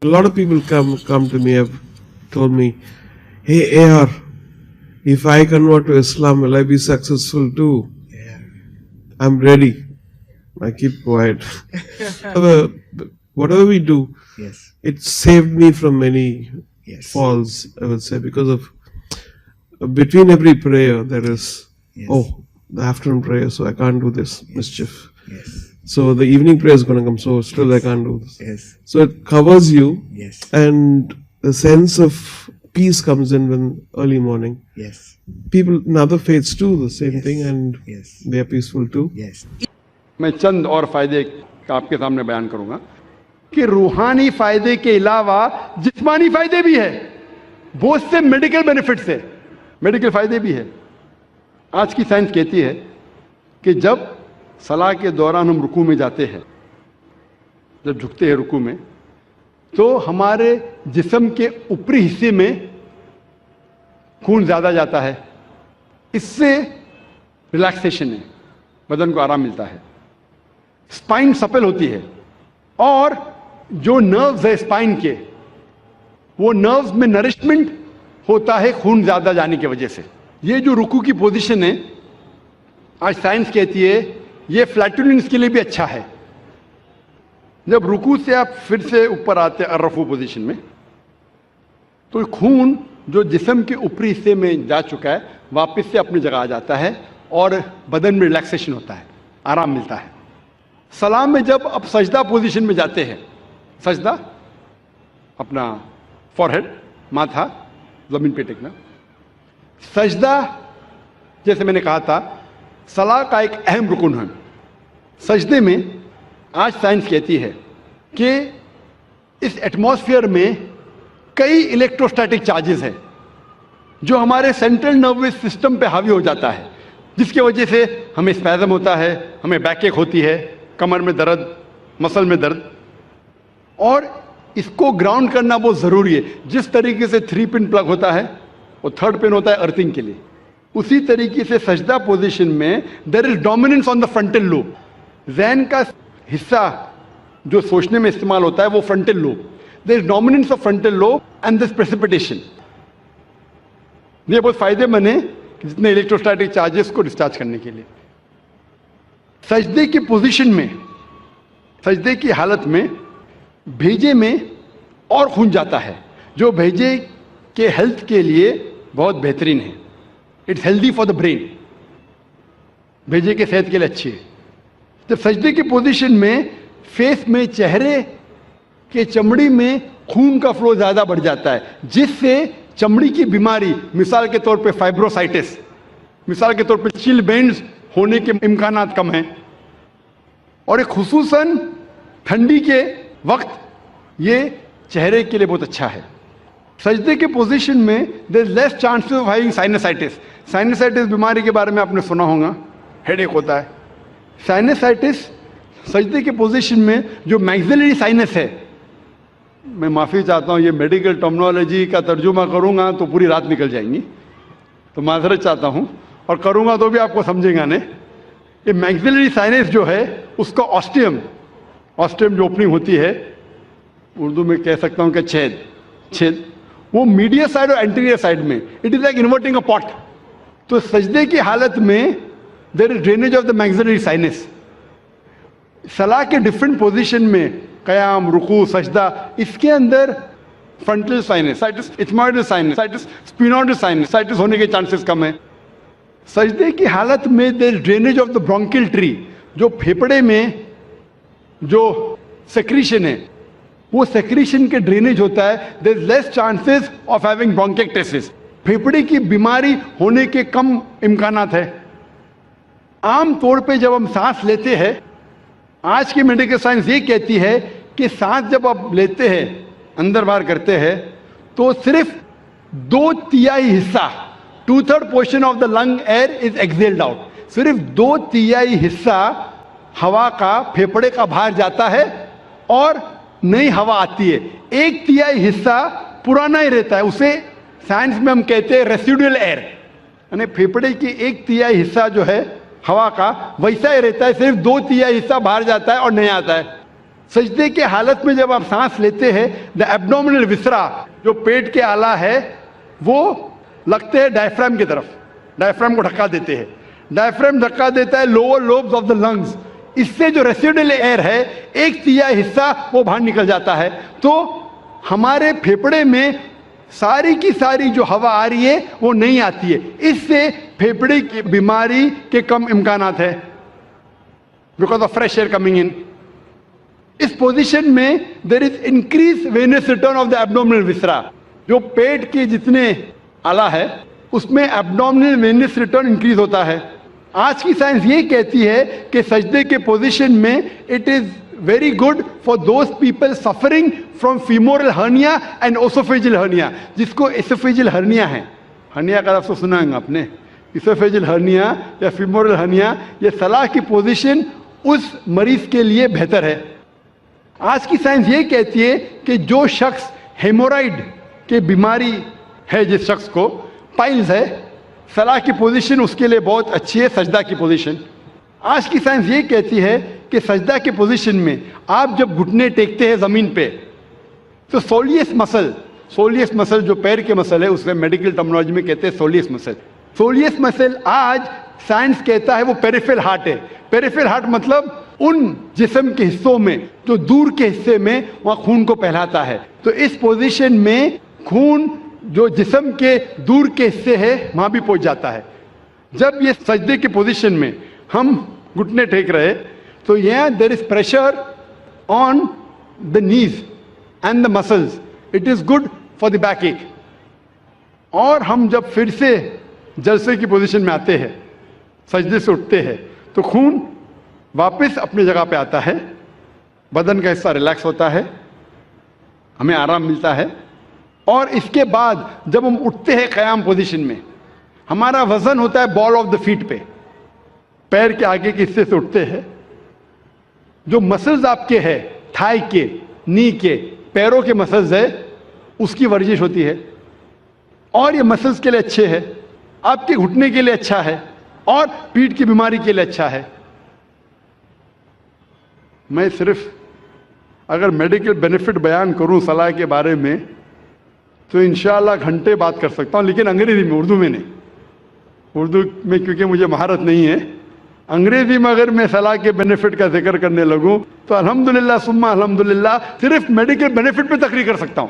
A lot of people come to me, have told me, "Hey AR, if I convert to Islam, will I be successful too?" Yeah. I'm ready. I keep quiet. Whatever we do, Yes. it saved me from many Yes. falls, I would say, because of between every prayer there is, Yes. oh, the afternoon prayer, so I can't do this mischief. Yes. So the evening prayer is going to come, so still I can't do this. Yes. So it covers you, Yes. and the sense of peace comes in when early morning. Yes. People in other faiths do the same Yes. thing, and Yes. they are peaceful too. Yes. मैं चंद और फायदे आपके सामने बयान करूंगा कि रूहानी फायदे के अलावा जिस्मानी फायदे भी है, बहुत से मेडिकल बेनिफिट्स है, मेडिकल फायदे भी है। आज की साइंस कहती है कि जब सलाह के दौरान हम रुकू में जाते हैं, जब झुकते हैं रुकू में, तो हमारे जिस्म के ऊपरी हिस्से में खून ज़्यादा जाता है। इससे रिलैक्सेशन है, बदन को आराम मिलता है, स्पाइन सपेल होती है, और जो नर्व्स है स्पाइन के, वो नर्व्स में नरिशमेंट होता है खून ज़्यादा जाने की वजह से। ये जो रुकू की पोजीशन है, आज साइंस कहती है ये फ्लैटुलेंस के लिए भी अच्छा है। जब रुकू से आप फिर से ऊपर आते हैं अर्रफू पोजीशन में, तो खून जो जिस्म के ऊपरी हिस्से में जा चुका है वापस से अपनी जगह आ जाता है और बदन में रिलैक्सेशन होता है, आराम मिलता है। सलाम में जब आप सजदा पोजीशन में जाते हैं, सजदा अपना फॉरहेड, माथा जमीन पे टेकना, सजदा जैसे मैंने कहा था सलाह का एक अहम रुकन है। सजदे में आज साइंस कहती है कि इस एटमॉस्फेयर में कई इलेक्ट्रोस्टैटिक चार्जेस हैं जो हमारे सेंट्रल नर्वस सिस्टम पे हावी हो जाता है, जिसकी वजह से हमें स्पैज़म होता है, हमें बैकएक होती है, कमर में दर्द, मसल में दर्द, और इसको ग्राउंड करना बहुत ज़रूरी है। जिस तरीके से 3 पिन प्लग होता है और 3rd पिन होता है अर्थिंग के लिए, उसी तरीके से सजदा पोजीशन में there is dominance on the frontal lobe. ज़हन का हिस्सा जो सोचने में इस्तेमाल होता है वो frontal lobe, there is dominance of frontal lobe and this precipitation. ये बहुत फायदेमंद है जितने इलेक्ट्रोस्टैटिक चार्जेस को डिस्चार्ज करने के लिए। सजदे की पोजीशन में, सजदे की हालत में भेजे में और खून जाता है, जो भेजे के हेल्थ के लिए बहुत बेहतरीन है। It's healthy for the brain, भेजे के सेहत के लिए अच्छी है। जब सजदे की पोजीशन में फेस में, चेहरे के चमड़ी में खून का फ्लो ज़्यादा बढ़ जाता है, जिससे चमड़ी की बीमारी, मिसाल के तौर पे फाइब्रोसाइटिस, मिसाल के तौर पे चिलबेंड्स होने के इम्कानात कम हैं, और एक खुसूसन ठंडी के वक्त ये चेहरे के लिए बहुत अच्छा है। सजदे के पोजीशन में there is less chances of having sinusitis. Sinusitis बीमारी के बारे में आपने सुना होगा, हेडेक होता है। साइनसाइटिस सजदे के पोजीशन में जो मैक्सिलरी साइनस है, मैं माफ़ी चाहता हूँ, ये मेडिकल टर्मिनोलॉजी का तर्जुमा करूँगा तो पूरी रात निकल जाएंगी, तो माजरत चाहता हूँ, और करूँगा तो भी आपको समझेगा नहीं। ये मैक्सिलरी साइनस जो है उसका ऑस्टियम, ऑस्टियम जो ओपनिंग होती है, उर्दू में कह सकता हूँ कि छेद, वो मीडियल साइड और एंटीरियर साइड में, it is like inverting a pot. तो सजदे की हालत में there is drainage of the maxillary sinus. सलाह के डिफरेंट पोजीशन में, कयाम, रुकू, सजदा, इसके अंदर frontal sinusitis, ethmoidal sinusitis, sphenoidal sinusitis होने के चांसेस कम है। सजदे की हालत में there is drainage of the bronchial tree, जो फेफड़े में जो सेक्रीशन है, वो सेक्रीशन के ड्रेनेज होता है, there is less chances of having bronchitis. फेफड़े की बीमारी होने के कम इम्कानात है। आम तौर पे जब हम सांस लेते हैं, आज की मेडिकल साइंस ये कहती है कि सांस जब आप लेते हैं, अंदर बाहर करते हैं, तो सिर्फ 2/3 हिस्सा, 2/3 portion of the lung air is exhaled out. सिर्फ 2/3 हिस्सा हवा का फेफड़े का बाहर जाता है और नई हवा आती है। 1/3 हिस्सा पुराना ही रहता है, उसे साइंस में हम कहते हैं रेसिडुअल एयर, यानी फेफड़े की 1/3 हिस्सा जो है हवा का वैसा ही रहता है, सिर्फ 2/3 हिस्सा बाहर जाता है और नहीं आता है। सजदे के हालत में जब आप सांस लेते हैं, द एब्डोमिनल विसरा, जो पेट के आला है, वो लगते हैं डायफ्राम की तरफ, डायफ्राम को ढका देते हैं। डायफ्राम धक्का देता है lower lobes of the lungs, इससे जो रेसिडुअल एयर है, एक तिहाई हिस्सा वो बाहर निकल जाता है। तो हमारे फेफड़े में सारी की सारी जो हवा आ रही है वो नहीं आती है, इससे फेफड़े की बीमारी के कम इम्कानात है, because of fresh air coming in. इस पोजीशन में there is increase venous return of the abdominal viscera, जो पेट के जितने आला है उसमें एब्डोमिनल वेनस रिटर्न इंक्रीज होता है। आज की साइंस ये कहती है कि सजदे के पोजीशन में it is very good for those people suffering from femoral hernia and oesophageal hernia, जिसको एसोफेजियल हर्निया है। हर्निया का लफ्ज़ सुना है आपने, एसोफेजियल हर्निया या फीमोरल हर्निया, ये सलाह की पोजीशन उस मरीज के लिए बेहतर है। आज की साइंस ये कहती है कि जो शख्स हेमोराइड की बीमारी है, जिस शख्स को पाइल्स है, सलाह की पोजीशन उसके लिए बहुत अच्छी है, सजदा की पोजीशन। आज की साइंस ये कहती है कि सजदा के पोजीशन में आप जब घुटने टेकते हैं ज़मीन पे, तो सोलियस मसल जो पैर के मसल है, उसमें मेडिकल टर्मिनोलॉजी में कहते हैं सोलियस मसल। सोलियस मसल आज साइंस कहता है वो पेरिफेरल हार्ट है। पेरिफेरल हार्ट मतलब उन जिस्म के हिस्सों में जो दूर के हिस्से में वहाँ खून को फैलाता है। तो इस पोजीशन में खून जो जिस्म के दूर के हिस्से है वहाँ भी पहुँच जाता है। जब ये सजदे के पोजीशन में हम घुटने टेक रहे, तो यहाँ there is pressure on the knees and the muscles, it is good for the backache. और हम जब फिर से जलसे की पोजीशन में आते हैं, सजदे से उठते हैं, तो खून वापस अपनी जगह पे आता है, बदन का हिस्सा रिलैक्स होता है, हमें आराम मिलता है। और इसके बाद जब हम उठते हैं क़याम पोजीशन में, हमारा वजन होता है बॉल ऑफ द फीट पे, पैर के आगे के हिस्से से उठते हैं। जो मसल्स आपके हैं, थाई के, नी के, पैरों के मसल्स है, उसकी वर्जिश होती है। और ये मसल्स के लिए अच्छे है, आपके घुटने के लिए अच्छा है, और पीठ की बीमारी के लिए अच्छा है। मैं सिर्फ अगर मेडिकल बेनिफिट बयान करूं सलाह के बारे में, तो इंशाअल्लाह घंटे बात कर सकता हूं, लेकिन अंग्रेजी में, उर्दू में नहीं। उर्दू में क्योंकि मुझे महारत नहीं है, अंग्रेजी में अगर मैं सलाह के बेनिफिट का जिक्र करने लगूं तो अल्हम्दुलिल्लाह सुम्मा अल्हम्दुलिल्लाह सिर्फ मेडिकल बेनिफिट पे तकरीर कर सकता हूं।